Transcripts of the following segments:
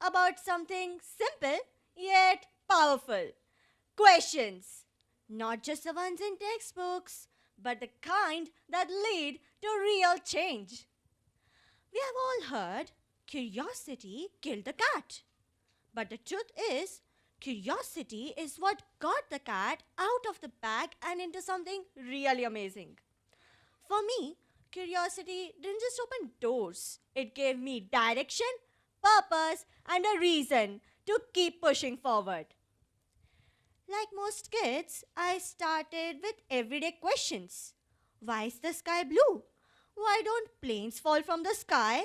about something simple yet powerful. Questions. Not just the ones in textbooks, but the kind that lead to real change. We have all heard curiosity killed the cat. But the truth is, curiosity is what got the cat out of the bag and into something really amazing. For me, curiosity didn't just open doors, it gave me direction, purpose, and a reason to keep pushing forward. Like most kids, I started with everyday questions. Why is the sky blue? Why don't planes fall from the sky?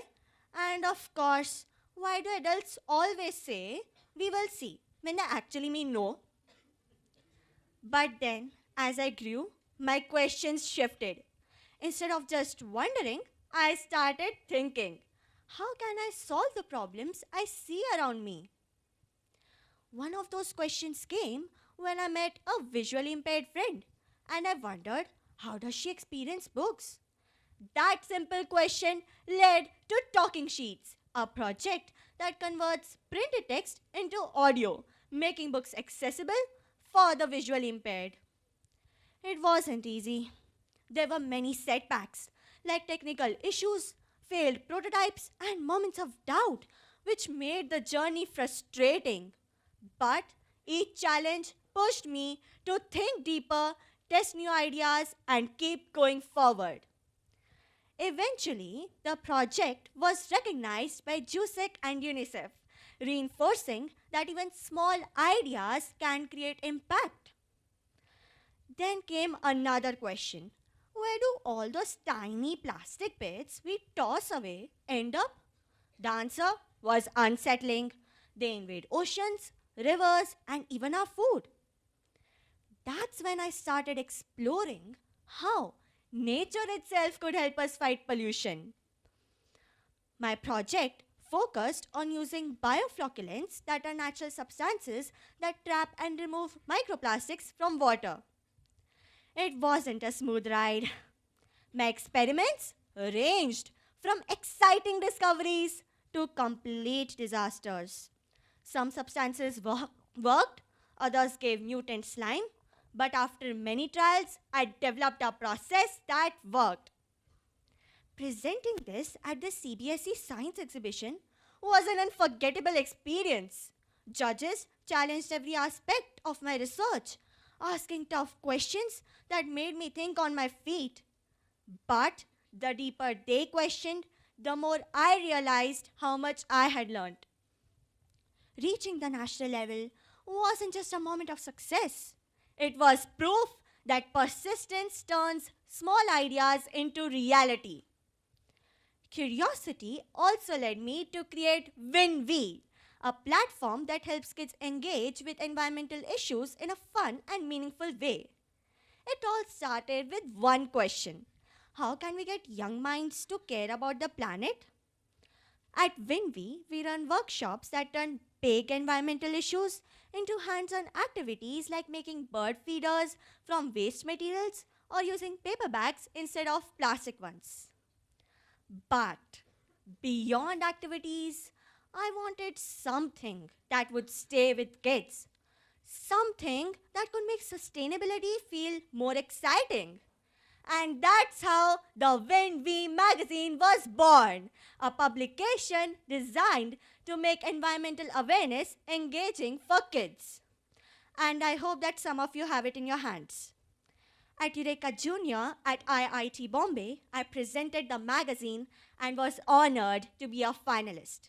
And of course, why do adults always say, we will see, when they actually mean no? But then, as I grew, my questions shifted. Instead of just wondering, I started thinking, how can I solve the problems I see around me? One of those questions came when I met a visually impaired friend and I wondered, how does she experience books? That simple question led to Talking Sheets, a project that converts printed text into audio, making books accessible for the visually impaired. It wasn't easy. There were many setbacks, like technical issues, failed prototypes, and moments of doubt, which made the journey frustrating. But each challenge pushed me to think deeper, test new ideas, and keep going forward. Eventually, the project was recognized by JUSEC and UNICEF, reinforcing that even small ideas can create impact. Then came another question. Where do all those tiny plastic bits we toss away end up? The answer was unsettling. They invade oceans, rivers, and even our food. That's when I started exploring how nature itself could help us fight pollution. My project focused on using bioflocculants, that are natural substances that trap and remove microplastics from water. It wasn't a smooth ride. My experiments ranged from exciting discoveries to complete disasters. Some substances worked, others gave mutant slime, but after many trials, I developed a process that worked. Presenting this at the CBSE Science Exhibition was an unforgettable experience. Judges challenged every aspect of my research, asking tough questions that made me think on my feet. But the deeper they questioned, the more I realized how much I had learned. Reaching the national level wasn't just a moment of success, it was proof that persistence turns small ideas into reality. Curiosity also led me to create WinV, a platform that helps kids engage with environmental issues in a fun and meaningful way. It all started with one question: how can we get young minds to care about the planet? At WinV, we run workshops that turn big environmental issues into hands on activities like making bird feeders from waste materials or using paper bags instead of plastic ones. But beyond activities, I wanted something that would stay with kids, something that could make sustainability feel more exciting. And that's how the When We magazine was born, a publication designed to make environmental awareness engaging for kids. And I hope that some of you have it in your hands. At Eureka Junior at IIT Bombay, I presented the magazine and was honored to be a finalist.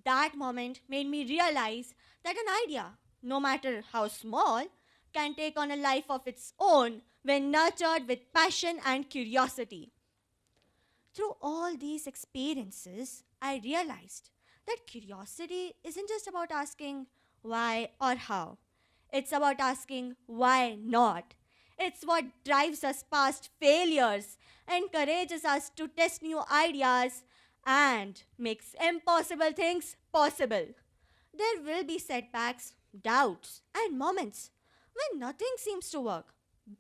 That moment made me realize that an idea, no matter how small, can take on a life of its own when nurtured with passion and curiosity. Through all these experiences, I realized that curiosity isn't just about asking why or how. It's about asking why not. It's what drives us past failures, encourages us to test new ideas, and makes impossible things possible. There will be setbacks, doubts, and moments when nothing seems to work.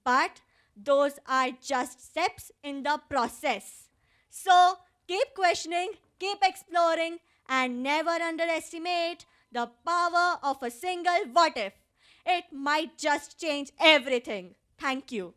But those are just steps in the process. So keep questioning, keep exploring, And never underestimate the power of a single what if. It might just change everything. Thank you.